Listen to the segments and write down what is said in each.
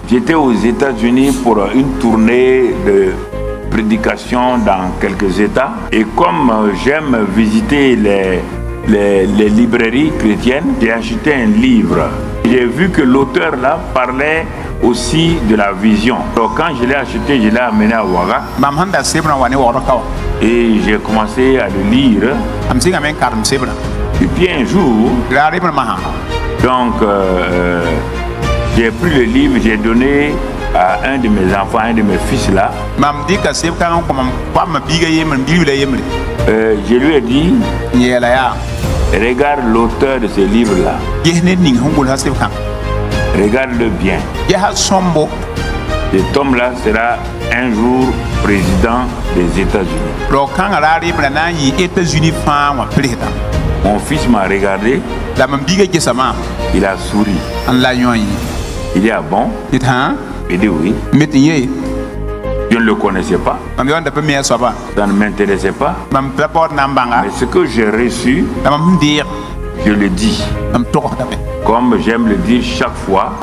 J'étais aux États-Unis pour une tournée de prédication dans quelques États. Et comme j'aime visiter les librairies chrétiennes, j'ai acheté un livre. J'ai vu que l'auteur là parlait aussi de la vision. Donc quand je l'ai acheté, je l'ai amené à Ouaga. Et j'ai commencé à le lire. Et puis un jour, donc j'ai pris le livre, j'ai donné à un de mes enfants, un de mes fils là. Je lui ai dit, regarde l'auteur de ce livre là. Regarde-le bien. Cet homme là sera un jour président des États-Unis. Mon fils m'a regardé. Il a souri. Il dit ah bon? Il dit oui. Je ne le connaissais pas. Ça ne m'intéressait pas. Mais ce que j'ai reçu, je le dis. Comme j'aime le dire chaque fois,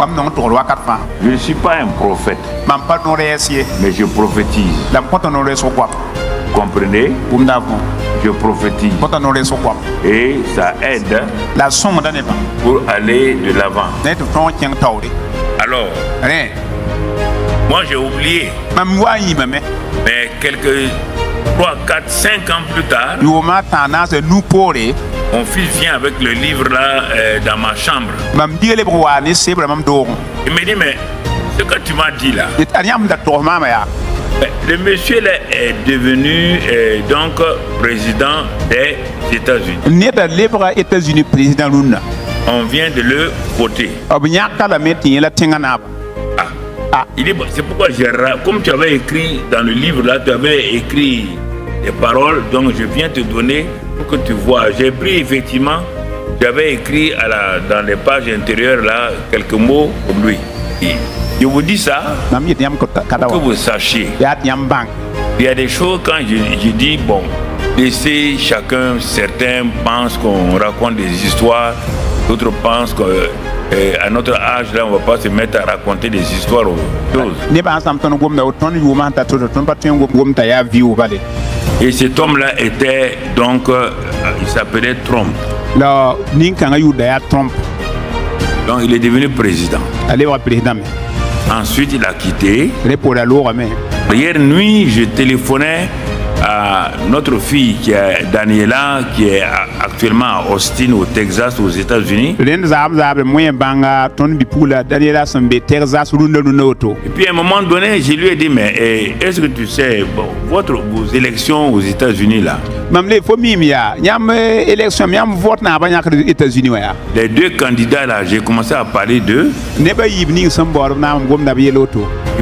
je ne suis pas un prophète, mais je prophétise. Comprenez? Je prophétise. Et ça aide pour aller de l'avant. Alors, moi j'ai oublié. Mais quelques 3, 4, 5 ans plus tard, mon fils vient avec le livre là dans ma chambre. Il me dit, mais ce que tu m'as dit là, le monsieur là est devenu donc président des États-Unis. On vient de le voter. Il dit, c'est pourquoi comme tu avais écrit dans le livre là, tu avais écrit des paroles, donc je viens te donner pour que tu vois. J'ai pris effectivement, j'avais écrit dans les pages intérieures là quelques mots pour lui. Et je vous dis ça pour que vous sachiez. Il y a des choses quand je dis bon, laissez chacun, certains pensent qu'on raconte des histoires, d'autres pensent que à notre âge là on va pas se mettre à raconter des histoires aux choses. Et cet homme là était donc il s'appelait Trump. Donc il est devenu président. Ensuite il a quitté. Hier nuit je téléphonais à notre fille qui est Daniela, qui est actuellement à Austin au Texas aux États-Unis. Et puis à un moment donné je lui ai dit mais est-ce que tu sais vos élections aux États-Unis là, les deux candidats là, j'ai commencé à parler d'eux. Et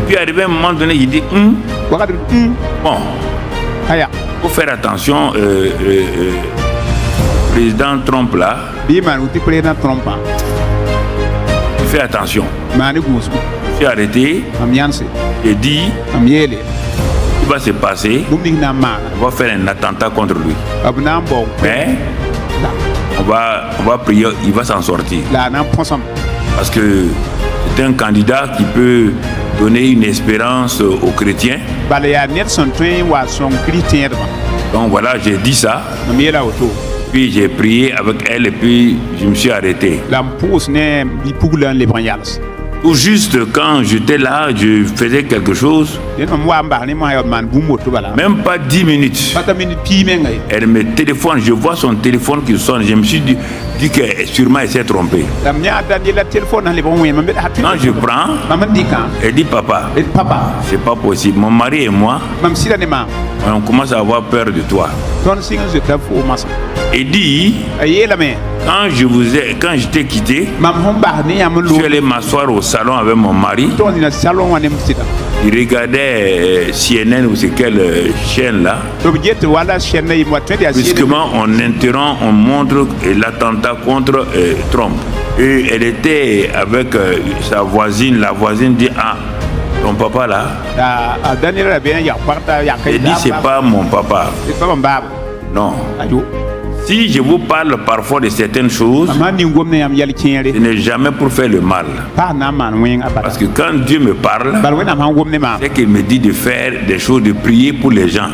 puis arrivé à un moment donné il dit bon, faut faire attention, président Trump là. Fais attention. Je suis arrêté. Et dit, il va se passer. On va faire un attentat contre lui. Mais on va prier, il va s'en sortir. Parce que c'est un candidat qui peut donner une espérance aux chrétiens. Donc voilà, j'ai dit ça. Puis j'ai prié avec elle et puis je me suis arrêté. Tout juste quand j'étais là, je faisais quelque chose. Même pas 10 minutes. Elle me téléphone, je vois son téléphone qui sonne. Je me suis dit que sûrement elle s'est trompée. Quand je prends, elle dit papa, c'est pas possible. Mon mari et moi, on commence à avoir peur de toi. Et dit, quand je t'ai quitté, je suis allé m'asseoir au salon avec mon mari. Il regardait CNN ou c'est quelle chaîne là. Puisqu'ement on montre l'attentat contre Trump. Et elle était avec sa voisine. La voisine dit ton papa là. Elle dit c'est pas mon papa. Non. Si je vous parle parfois de certaines choses, ce n'est jamais pour faire le mal. Parce que quand Dieu me parle, c'est qu'il me dit de faire des choses, de prier pour les gens.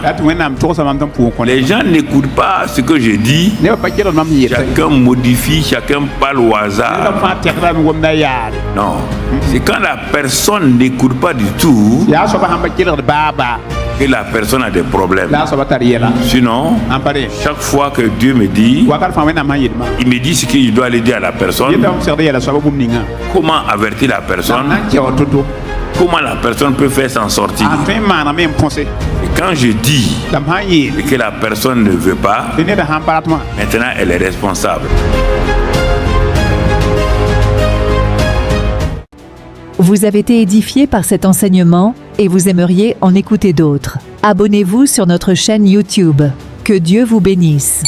Les gens n'écoutent pas ce que je dis. Chacun modifie, chacun parle au hasard. Non. C'est quand la personne n'écoute pas du tout que la personne a des problèmes. Sinon, chaque fois que Dieu me dit, il me dit ce qu'il doit aller dire à la personne. Comment avertir la personne? Comment la personne peut faire s'en sortir? Et quand je dis que la personne ne veut pas, maintenant elle est responsable. Vous avez été édifié par cet enseignement et vous aimeriez en écouter d'autres. Abonnez-vous sur notre chaîne YouTube. Que Dieu vous bénisse.